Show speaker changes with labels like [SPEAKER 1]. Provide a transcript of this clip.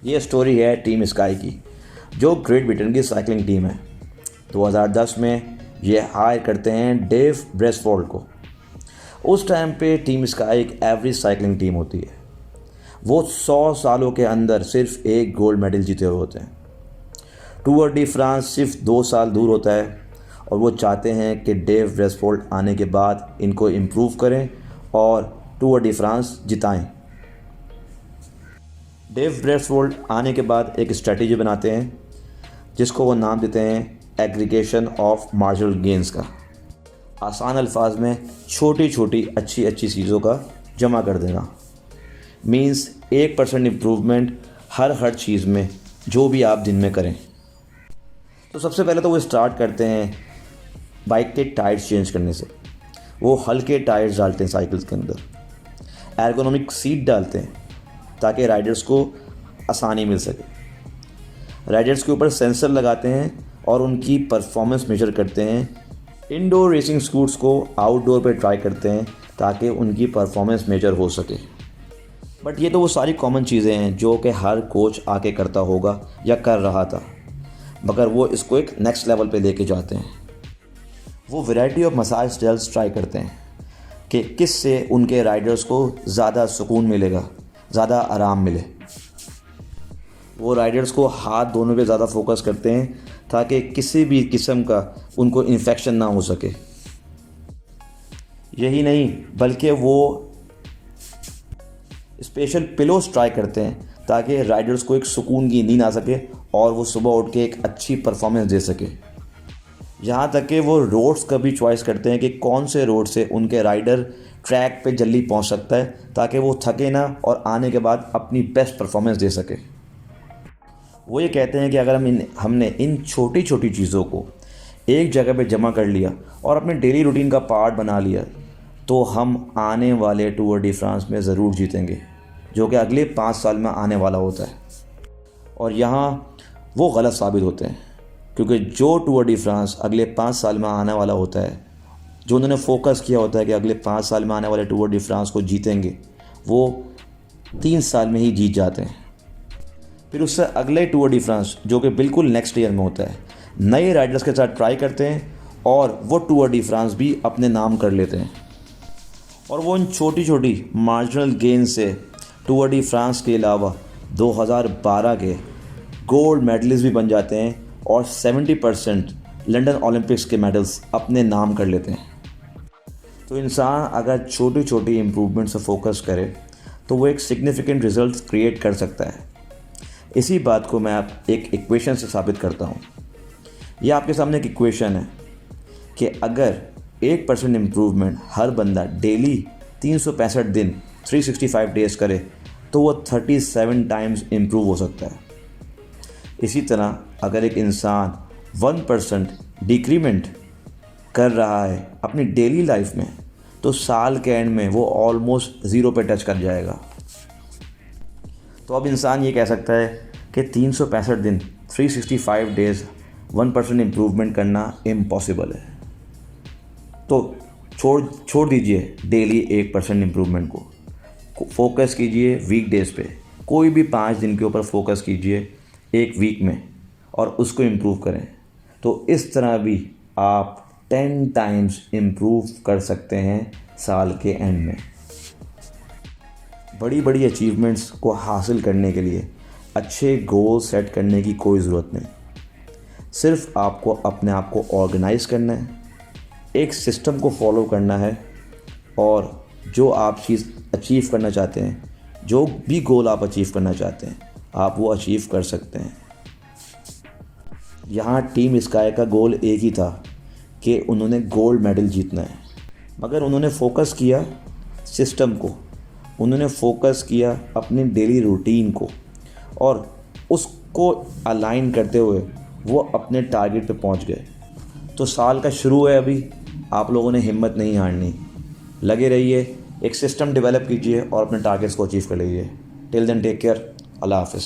[SPEAKER 1] ये स्टोरी है team sky की, जो ग्रेट ब्रिटेन की साइकिलिंग टीम है। 2010 में ये हायर करते हैं डेव ब्रेसफोर्ड को। उस टाइम पे टीम स्काई एक एवरेज साइकिलिंग टीम होती है। वो 100 सालों के अंदर सिर्फ एक गोल्ड मेडल जीते हुए होते हैं। टूर डी फ्रांस सिर्फ 2 साल दूर होता है और वो चाहते हैं कि डेव ब्रेसफोर्ड आने के बाद इनको इम्प्रूव करें और टूर डी फ्रांस जिताएं। डेव ब्रेसफोर्ड आने के बाद एक स्ट्रेटजी बनाते हैं जिसको वो नाम देते हैं एग्रीगेशन ऑफ मार्जिनल गेंस का। आसान अल्फाज में छोटी छोटी अच्छी चीज़ों का जमा कर देना। मींस 1% इम्प्रूवमेंट हर चीज़ में जो भी आप दिन में करें। तो सबसे पहले तो वो स्टार्ट करते हैं बाइक के टायर्स चेंज करने से। वो हल्के टायर्स डालते हैं साइकिल्स के अंदर, एर्गोनॉमिक सीट डालते हैं ताकि राइडर्स को आसानी मिल सके। राइडर्स के ऊपर सेंसर लगाते हैं और उनकी परफॉर्मेंस मेजर करते हैं। इंडोर रेसिंग स्कूट्स को आउटडोर पे ट्राई करते हैं ताकि उनकी परफॉर्मेंस मेजर हो सके। बट ये तो वो सारी कॉमन चीज़ें हैं जो कि हर कोच आके करता होगा या कर रहा था, मगर वो इसको एक नेक्स्ट लेवल पे लेके जाते हैं। वो variety of massage styles try करते हैं कि किससे उनके राइडर्स को ज़्यादा सुकून मिलेगा, ज़्यादा आराम मिले। वो राइडर्स को हाथ दोनों पे ज़्यादा फोकस करते हैं ताकि किसी भी किस्म का उनको इन्फेक्शन ना हो सके। यही नहीं बल्कि वो स्पेशल पिलोस ट्राई करते हैं ताकि राइडर्स को एक सुकून की नींद आ सके और वो सुबह उठ के एक अच्छी परफॉर्मेंस दे सके। यहाँ तक कि वो रोड्स का भी चॉइस करते हैं कि कौन से रोड से उनके राइडर ट्रैक पे जल्दी पहुँच सकता है ताकि वो थके ना और आने के बाद अपनी बेस्ट परफॉर्मेंस दे सके। वो ये कहते हैं कि अगर हमने इन छोटी छोटी चीज़ों को एक जगह पे जमा कर लिया और अपने डेली रूटीन का पार्ट बना लिया तो हम आने वाले टूर डी फ्रांस में ज़रूर जीतेंगे, जो कि अगले 5 साल में आने वाला होता है। और यहाँ वो गलत साबित होते हैं क्योंकि जो टूर डी फ्रांस अगले 5 साल में आने वाला होता है, जो उन्होंने फोकस किया होता है कि अगले 5 साल में आने वाले टूर डी फ्रांस को जीतेंगे, वो 3 साल में ही जीत जाते हैं। फिर उससे अगले टूर डी फ्रांस जो कि बिल्कुल नेक्स्ट ईयर में होता है, नए राइडर्स के साथ ट्राई करते हैं और वो टूर डी फ्रांस भी अपने नाम कर लेते हैं। और वो इन छोटी छोटी मार्जिनल गेन से टूर डी फ्रांस के अलावा 2012 के गोल्ड मेडलिस्ट भी बन जाते हैं और 70% लंदन ओलंपिक्स के मेडल्स अपने नाम कर लेते हैं। तो इंसान अगर छोटी छोटी इम्प्रूवमेंट से फोकस करे तो वो एक सिग्निफिकेंट रिजल्ट क्रिएट कर सकता है। इसी बात को मैं आप एक इक्वेशन से साबित करता हूँ। ये आपके सामने एक इक्वेशन है कि अगर 1% इम्प्रूवमेंट हर बंदा डेली 365 दिन 365 डेज़ करे तो वो 37 टाइम्स इम्प्रूव हो सकता है। इसी तरह अगर एक इंसान 1% डिक्रीमेंट कर रहा है अपनी डेली लाइफ में तो साल के एंड में वो ऑलमोस्ट 0 पे टच कर जाएगा। तो अब इंसान ये कह सकता है कि 365 दिन 365 डेज़ 1% इम्प्रूवमेंट करना इम्पॉसिबल है। तो छोड़ दीजिए डेली 1% इम्प्रूवमेंट को, फोकस कीजिए वीक डेज़ पे। कोई भी 5 दिन के ऊपर फोकस कीजिए एक वीक में और उसको इम्प्रूव करें। तो इस तरह भी आप 10 टाइम्स इम्प्रूव कर सकते हैं साल के एंड में। बड़ी बड़ी अचीवमेंट्स को हासिल करने के लिए अच्छे गोल सेट करने की कोई ज़रूरत नहीं। सिर्फ आपको अपने आप को ऑर्गेनाइज़ करना है, एक सिस्टम को फॉलो करना है और जो आप चीज़ अचीव करना चाहते हैं, जो भी गोल आप अचीव करना चाहते हैं, आप वो अचीव कर सकते हैं। यहाँ टीम स्काई का गोल एक ही था कि उन्होंने गोल्ड मेडल जीतना है, मगर उन्होंने फोकस किया सिस्टम को, उन्होंने फोकस किया अपनी डेली रूटीन को और उसको अलाइन करते हुए वो अपने टारगेट पे पहुंच गए। तो साल का शुरू है अभी, आप लोगों ने हिम्मत नहीं हारनी, लगे रहिए, एक सिस्टम डेवलप कीजिए और अपने टारगेट्स को अचीव कर लीजिए। टिल देन टेक केयर, अल्लाह हाफ़िज़।